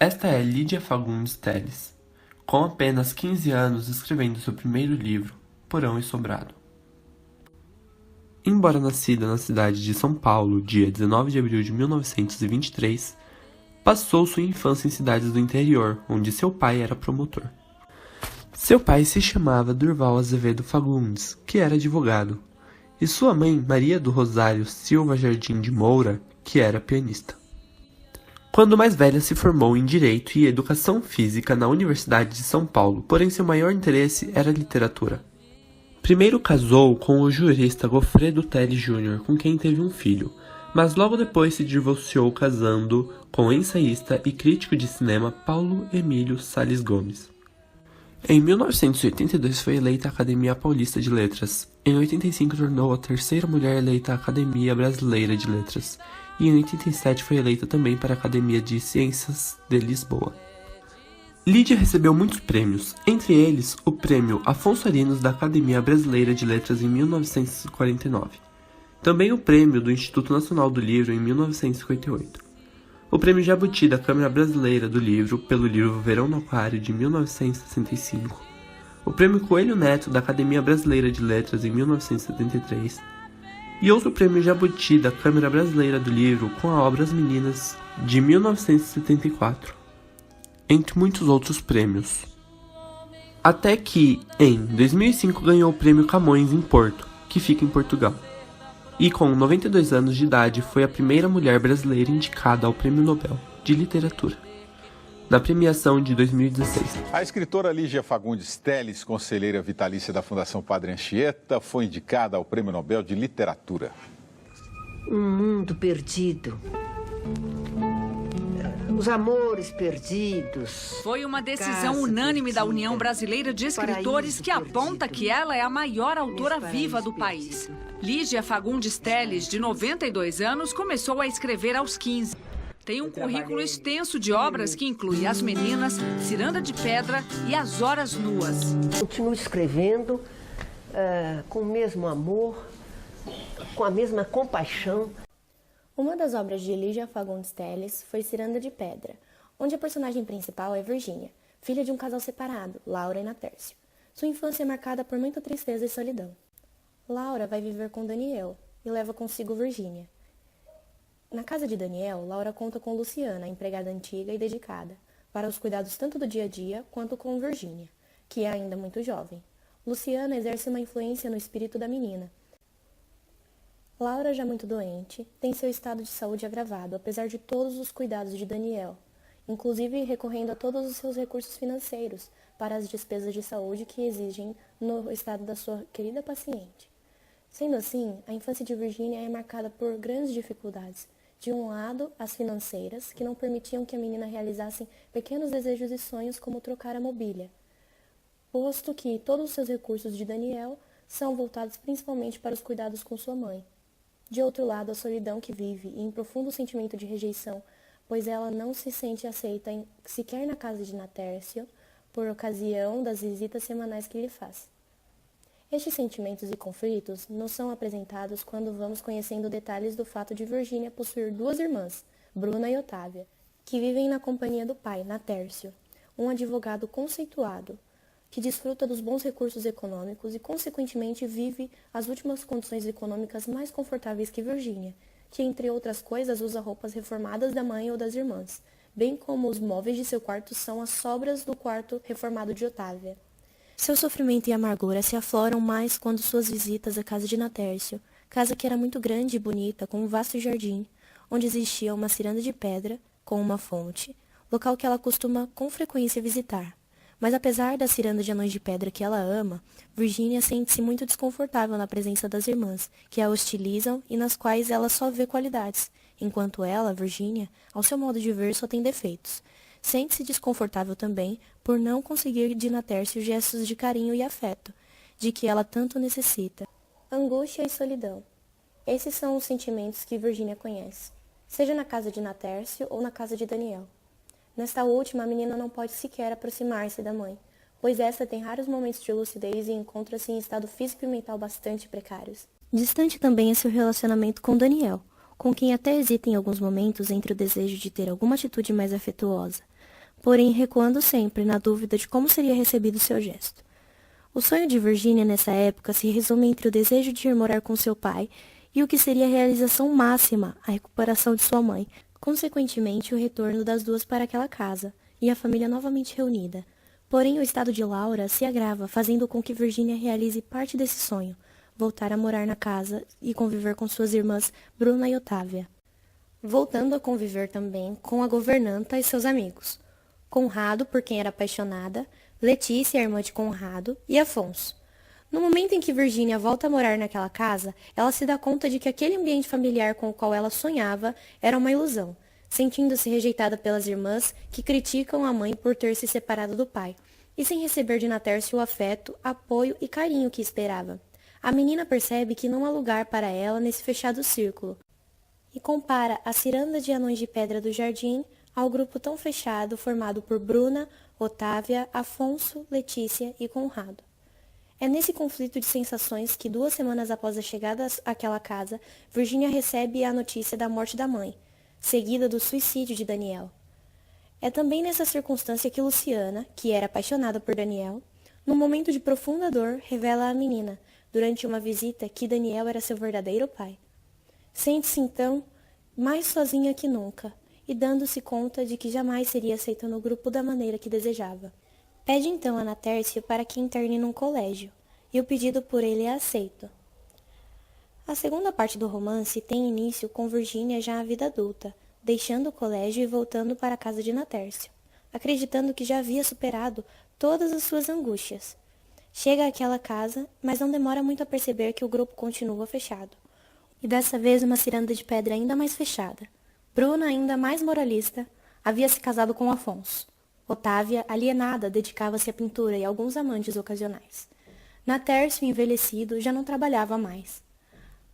Esta é Lídia Fagundes Telles, com apenas 15 anos escrevendo seu primeiro livro, Porão e Sobrado. Embora nascida na cidade de São Paulo, dia 19 de abril de 1923, passou sua infância em cidades do interior, onde seu pai era promotor. Seu pai se chamava Durval Azevedo Fagundes, que era advogado, e sua mãe, Maria do Rosário Silva Jardim de Moura, que era pianista. Quando mais velha, se formou em Direito e Educação Física na Universidade de São Paulo, porém seu maior interesse era a literatura. Primeiro casou com o jurista Goffredo Telles Jr., com quem teve um filho, mas logo depois se divorciou casando com o ensaísta e crítico de cinema Paulo Emílio Salles Gomes. Em 1982 foi eleita à Academia Paulista de Letras. Em 85 tornou a terceira mulher eleita à Academia Brasileira de Letras. E em 87 foi eleita também para a Academia de Ciências de Lisboa. Lídia recebeu muitos prêmios, entre eles o Prêmio Afonso Arinos da Academia Brasileira de Letras em 1949. Também o Prêmio do Instituto Nacional do Livro em 1958. O Prêmio Jabuti da Câmara Brasileira do Livro pelo livro Verão no Aquário de 1965. O Prêmio Coelho Neto da Academia Brasileira de Letras em 1973. E outro Prêmio Jabuti da Câmara Brasileira do Livro com a obra As Meninas, de 1974, entre muitos outros prêmios. Até que, em 2005, ganhou o Prêmio Camões em Porto, que fica em Portugal. E com 92 anos de idade, foi a primeira mulher brasileira indicada ao Prêmio Nobel de Literatura, na premiação de 2016. A escritora Lídia Fagundes Telles, conselheira vitalícia da Fundação Padre Anchieta, foi indicada ao Prêmio Nobel de Literatura. Um mundo perdido. Os amores perdidos. Foi uma decisão unânime da União Brasileira de Escritores que aponta que ela é a maior autora viva do país. Lídia Fagundes Telles, de 92 anos, começou a escrever aos 15. Tem um currículo extenso de obras que inclui As Meninas, Ciranda de Pedra e As Horas Nuas. Continuo escrevendo com o mesmo amor, com a mesma compaixão. Uma das obras de Lídia Fagundes Telles foi Ciranda de Pedra, onde a personagem principal é Virgínia, filha de um casal separado, Laura e Natércio. Sua infância é marcada por muita tristeza e solidão. Laura vai viver com Daniel e leva consigo Virgínia. Na casa de Daniel, Laura conta com Luciana, empregada antiga e dedicada, para os cuidados tanto do dia a dia quanto com Virgínia, que é ainda muito jovem. Luciana exerce uma influência no espírito da menina. Laura, já muito doente, tem seu estado de saúde agravado, apesar de todos os cuidados de Daniel, inclusive recorrendo a todos os seus recursos financeiros para as despesas de saúde que exigem no estado da sua querida paciente. Sendo assim, a infância de Virgínia é marcada por grandes dificuldades. De um lado, as financeiras, que não permitiam que a menina realizasse pequenos desejos e sonhos como trocar a mobília, posto que todos os seus recursos de Daniel são voltados principalmente para os cuidados com sua mãe. De outro lado, a solidão que vive e em profundo sentimento de rejeição, pois ela não se sente aceita sequer na casa de Natércio, por ocasião das visitas semanais que lhe faz. Estes sentimentos e conflitos nos são apresentados quando vamos conhecendo detalhes do fato de Virgínia possuir duas irmãs, Bruna e Otávia, que vivem na companhia do pai, Natércio, um advogado conceituado, que desfruta dos bons recursos econômicos e, consequentemente, vive as últimas condições econômicas mais confortáveis que Virgínia, que, entre outras coisas, usa roupas reformadas da mãe ou das irmãs, bem como os móveis de seu quarto são as sobras do quarto reformado de Otávia. Seu sofrimento e amargura se afloram mais quando suas visitas à casa de Natércio, casa que era muito grande e bonita, com um vasto jardim, onde existia uma ciranda de pedra, com uma fonte, local que ela costuma com frequência visitar. Mas apesar da ciranda de anões de pedra que ela ama, Virgínia sente-se muito desconfortável na presença das irmãs, que a hostilizam e nas quais ela só vê qualidades, enquanto ela, Virgínia, ao seu modo de ver, só tem defeitos. Sente-se desconfortável também por não conseguir de Natércio gestos de carinho e afeto, de que ela tanto necessita. Angústia e solidão. Esses são os sentimentos que Virgínia conhece, seja na casa de Natércio ou na casa de Daniel. Nesta última, a menina não pode sequer aproximar-se da mãe, pois esta tem raros momentos de lucidez e encontra-se em estado físico e mental bastante precários. Distante também é seu relacionamento com Daniel, com quem até hesita em alguns momentos entre o desejo de ter alguma atitude mais afetuosa, porém recuando sempre na dúvida de como seria recebido seu gesto. O sonho de Virginia nessa época se resume entre o desejo de ir morar com seu pai e o que seria a realização máxima, a recuperação de sua mãe, consequentemente o retorno das duas para aquela casa e a família novamente reunida. Porém, o estado de Laura se agrava, fazendo com que Virginia realize parte desse sonho, voltar a morar na casa e conviver com suas irmãs Bruna e Otávia. Voltando a conviver também com a governanta e seus amigos. Conrado, por quem era apaixonada, Letícia, a irmã de Conrado, e Afonso. No momento em que Virginia volta a morar naquela casa, ela se dá conta de que aquele ambiente familiar com o qual ela sonhava era uma ilusão, sentindo-se rejeitada pelas irmãs que criticam a mãe por ter se separado do pai, e sem receber de Natércio o afeto, apoio e carinho que esperava. A menina percebe que não há lugar para ela nesse fechado círculo, e compara a ciranda de anões de pedra do jardim ao grupo tão fechado formado por Bruna, Otávia, Afonso, Letícia e Conrado. É nesse conflito de sensações que 2 semanas após a chegada àquela casa, Virginia recebe a notícia da morte da mãe, seguida do suicídio de Daniel. É também nessa circunstância que Luciana, que era apaixonada por Daniel, num momento de profunda dor, revela à menina, durante uma visita, que Daniel era seu verdadeiro pai. Sente-se então mais sozinha que nunca, e dando-se conta de que jamais seria aceita no grupo da maneira que desejava. Pede então a Natércio para que interne num colégio, e o pedido por ele é aceito. A segunda parte do romance tem início com Virginia já à vida adulta, deixando o colégio e voltando para a casa de Natércio, acreditando que já havia superado todas as suas angústias. Chega àquela casa, mas não demora muito a perceber que o grupo continua fechado. E dessa vez uma ciranda de pedra ainda mais fechada. Bruna, ainda mais moralista, havia se casado com Afonso. Otávia, alienada, dedicava-se à pintura e a alguns amantes ocasionais. Natércio, envelhecido, já não trabalhava mais.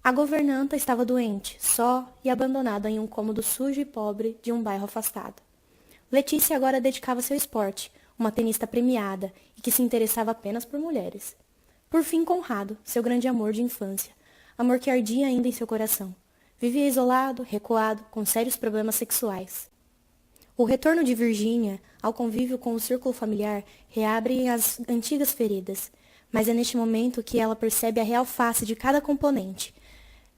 A governanta estava doente, só e abandonada em um cômodo sujo e pobre de um bairro afastado. Letícia agora dedicava-se ao esporte, uma tenista premiada e que se interessava apenas por mulheres. Por fim, Conrado, seu grande amor de infância, amor que ardia ainda em seu coração. Vivia isolado, recuado, com sérios problemas sexuais. O retorno de Virginia ao convívio com o círculo familiar reabre as antigas feridas, mas é neste momento que ela percebe a real face de cada componente,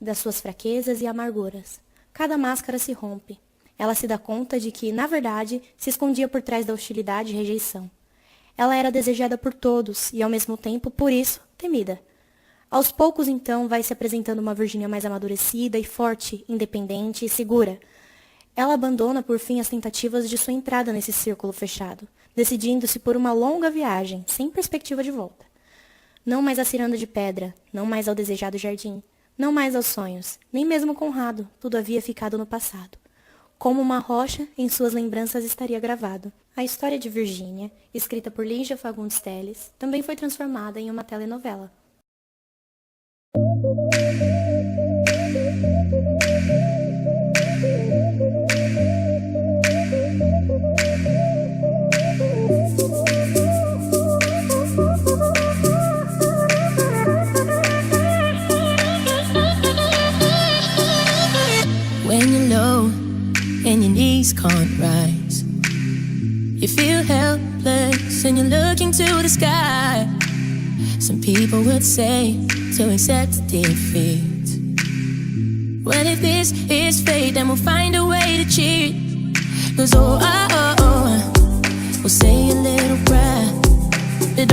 das suas fraquezas e amarguras. Cada máscara se rompe. Ela se dá conta de que, na verdade, se escondia por trás da hostilidade e rejeição. Ela era desejada por todos e, ao mesmo tempo, por isso, temida. Aos poucos, então, vai se apresentando uma Virginia mais amadurecida e forte, independente e segura. Ela abandona, por fim, as tentativas de sua entrada nesse círculo fechado, decidindo-se por uma longa viagem, sem perspectiva de volta. Não mais à ciranda de pedra, não mais ao desejado jardim, não mais aos sonhos, nem mesmo Conrado, tudo havia ficado no passado. Como uma rocha, em suas lembranças estaria gravado. A história de Virginia, escrita por Lígia Fagundes Telles, também foi transformada em uma telenovela. When you're low and your knees can't rise, you feel helpless and you're looking to the sky. Some people would say to accept defeat. Well, if this is fate, then we'll find a way to cheat. 'Cause we'll say a little prayer. But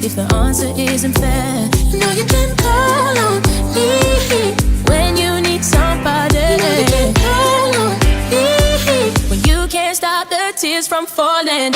if the answer isn't fair, you know you can call on me when you need somebody. You know you can call on me when you can't stop the tears from falling.